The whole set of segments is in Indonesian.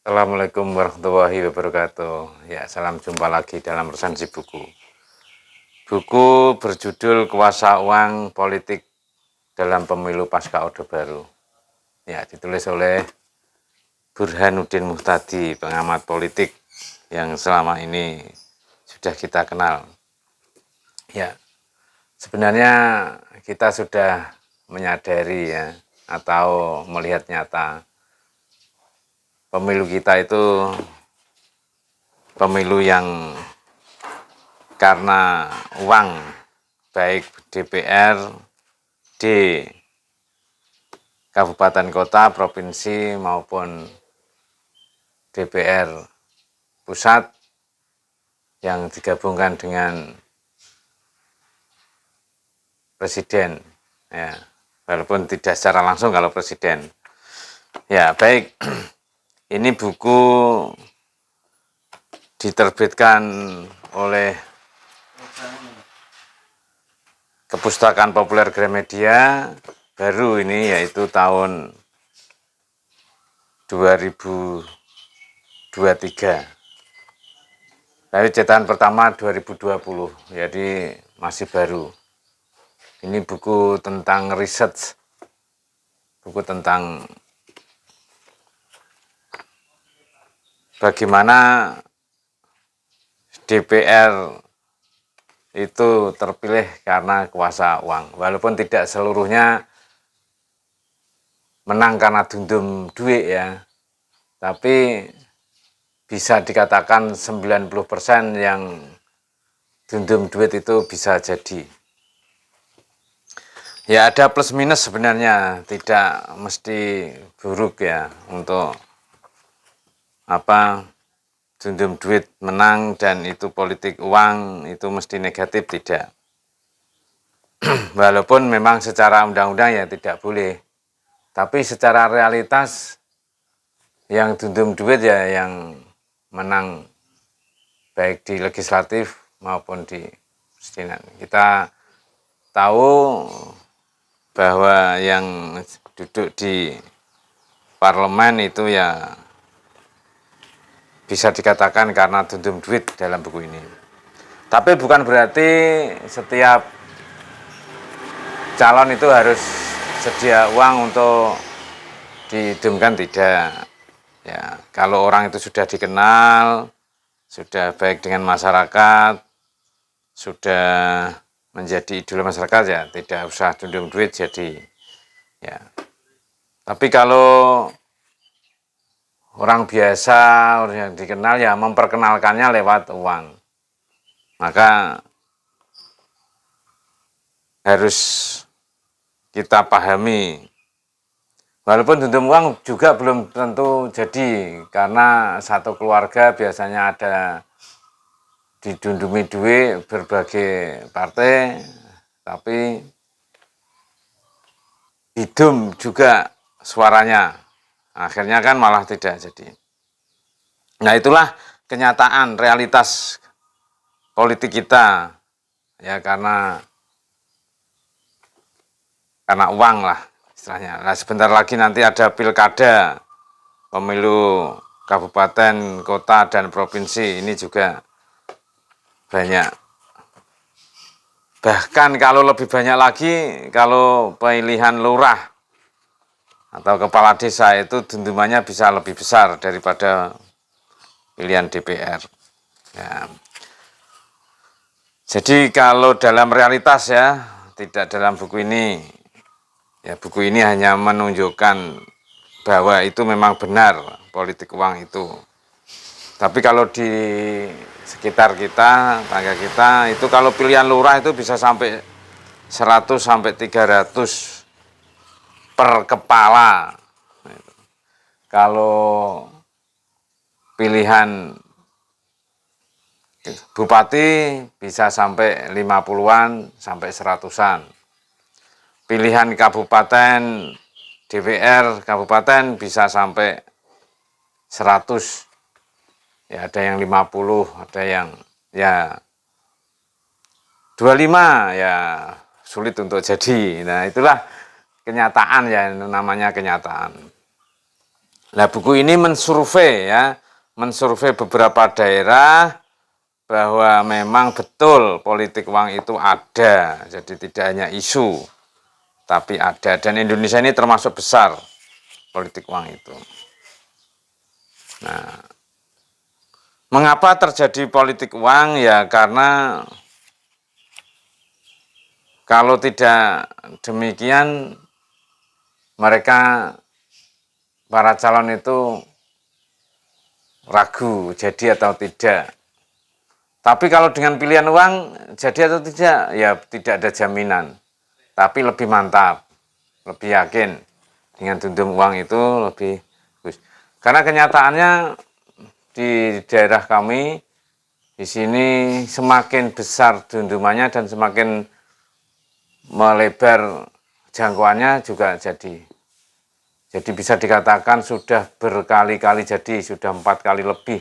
Assalamualaikum warahmatullahi wabarakatuh. Ya, salam jumpa lagi dalam resensi buku. Buku berjudul Kuasa Uang Politik dalam Pemilu Pasca Orde Baru. Ya, ditulis oleh Burhanuddin Muhtadi, pengamat politik yang selama ini sudah kita kenal. Ya, sebenarnya kita sudah menyadari ya, atau melihat nyata pemilu kita itu pemilu yang karena uang, baik DPR, di kabupaten kota, provinsi maupun DPR pusat yang digabungkan dengan presiden, ya, walaupun tidak secara langsung kalau presiden. Ya, baik, ini buku diterbitkan oleh Kepustakaan Populer Gramedia baru ini, yaitu tahun 2023. Dari cetakan pertama 2020, jadi masih baru. Ini buku tentang research, buku tentang bagaimana DPR itu terpilih karena kuasa uang. Walaupun tidak seluruhnya menang karena dundum duit ya, tapi bisa dikatakan 90% yang dundum duit itu bisa jadi. Ya, ada plus minus sebenarnya, tidak mesti buruk ya untuk dundum duit menang dan itu politik uang itu mesti negatif, tidak. Walaupun memang secara undang-undang ya tidak boleh, tapi secara realitas yang dundum duit ya yang menang baik di legislatif maupun di presidenan. Kita tahu bahwa yang duduk di parlemen itu ya bisa dikatakan karena dundum duit dalam buku ini. Tapi bukan berarti setiap calon itu harus sedia uang untuk didumkan, tidak. Ya, kalau orang itu sudah dikenal, sudah baik dengan masyarakat, sudah menjadi idola masyarakat ya tidak usah dundum duit jadi. Ya. Tapi kalau orang biasa, orang yang dikenal ya memperkenalkannya lewat uang. Maka harus kita pahami. Walaupun dundum uang juga belum tentu jadi, karena satu keluarga biasanya ada didundumi duit berbagai partai, tapi hidung juga suaranya. Akhirnya kan malah tidak jadi. Nah, itulah kenyataan realitas politik kita. Ya, karena uang lah istilahnya. Nah, sebentar lagi nanti ada pilkada, pemilu kabupaten, kota, dan provinsi. Ini juga banyak. Bahkan kalau lebih banyak lagi, kalau pemilihan lurah atau kepala desa itu dundumannya bisa lebih besar daripada pilihan DPR. Ya. Jadi kalau dalam realitas ya, tidak dalam buku ini. Ya, buku ini hanya menunjukkan bahwa itu memang benar politik uang itu. Tapi kalau di sekitar kita, tangga kita, itu kalau pilihan lurah itu bisa sampai 100 sampai 300 per kepala. Kalau pilihan bupati bisa sampai 50-an sampai 100-an. Pilihan kabupaten, DPR kabupaten bisa sampai 100. Ya, ada yang 50, ada yang ya 25, ya sulit untuk jadi. Nah, itulah kenyataan ya, namanya kenyataan. Nah, buku ini mensurvei ya, mensurvei beberapa daerah bahwa memang betul politik uang itu ada, jadi tidak hanya isu, tapi ada. Dan Indonesia ini termasuk besar politik uang itu. Nah, mengapa terjadi politik uang? Ya karena kalau tidak demikian mereka para calon itu ragu jadi atau tidak. Tapi kalau dengan pilihan uang jadi atau tidak, ya tidak ada jaminan. Tapi lebih mantap, lebih yakin dengan dundum uang itu lebih bagus. Karena kenyataannya di daerah kami di sini semakin besar dundumannya dan semakin melebar jangkauannya juga jadi. Jadi bisa dikatakan sudah berkali-kali jadi, sudah 4 kali lebih.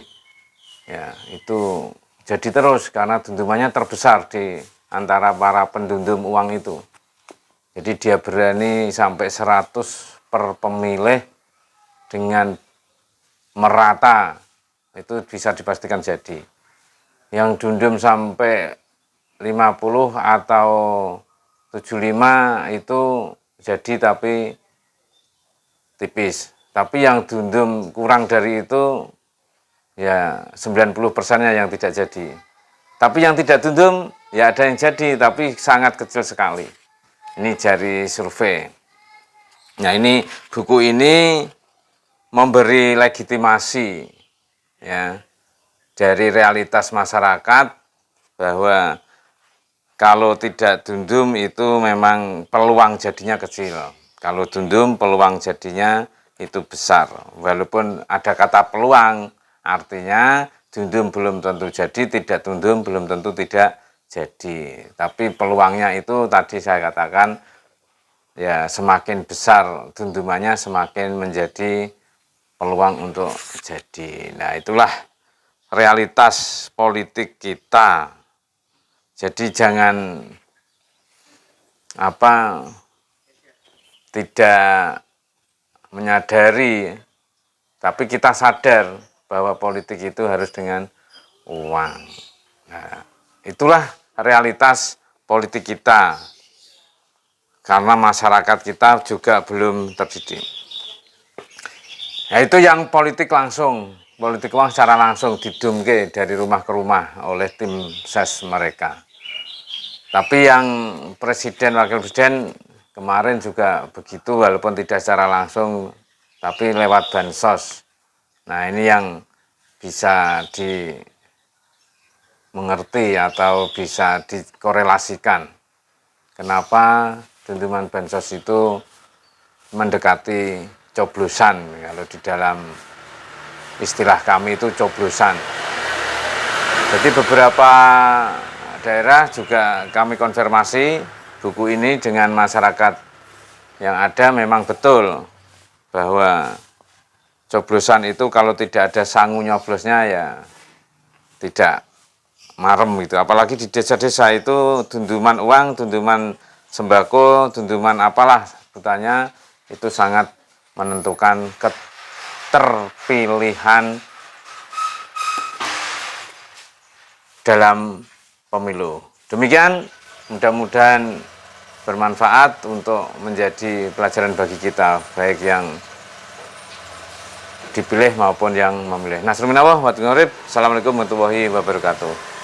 Ya, itu jadi terus karena dundumannya terbesar di antara para pendundum uang itu. Jadi dia berani sampai 100 per pemilih dengan merata, itu bisa dipastikan jadi. Yang dundum sampai 50 atau 75 itu jadi tapi tipis. Tapi yang dundum kurang dari itu ya 90%-nya yang tidak jadi. Tapi yang tidak dundum ya ada yang jadi tapi sangat kecil sekali. Ini dari survei. Nah, ini buku ini memberi legitimasi ya dari realitas masyarakat bahwa kalau tidak dundum itu memang peluang jadinya kecil. Kalau dundum peluang jadinya itu besar. Walaupun ada kata peluang, artinya dundum belum tentu jadi, tidak dundum belum tentu tidak jadi. Tapi peluangnya itu tadi saya katakan ya semakin besar dundumannya semakin menjadi peluang untuk jadi. Nah, itulah realitas politik kita. Jadi jangan tidak menyadari, tapi kita sadar bahwa politik itu harus dengan uang. Nah, itulah realitas politik kita. Karena masyarakat kita juga belum terdidik. Nah, itu yang politik langsung, politik uang secara langsung didumke dari rumah ke rumah oleh tim ses mereka. Tapi yang presiden, wakil presiden kemarin juga begitu walaupun tidak secara langsung, tapi lewat bansos. Nah, ini yang bisa dimengerti atau bisa dikorelasikan. Kenapa dunduman bansos itu mendekati coblosan, kalau di dalam istilah kami itu coblosan. Jadi beberapa daerah juga kami konfirmasi buku ini dengan masyarakat yang ada memang betul bahwa coblosan itu kalau tidak ada sangu nyoblosnya ya tidak marem gitu. Apalagi di desa-desa itu dunduman uang, dunduman sembako, dunduman apalah sebutannya itu sangat menentukan keterpilihan dalam pemilu. Demikian, mudah-mudahan bermanfaat untuk menjadi pelajaran bagi kita, baik yang dipilih maupun yang memilih. Nasrul minallah wa Assalamualaikum warahmatullahi wabarakatuh.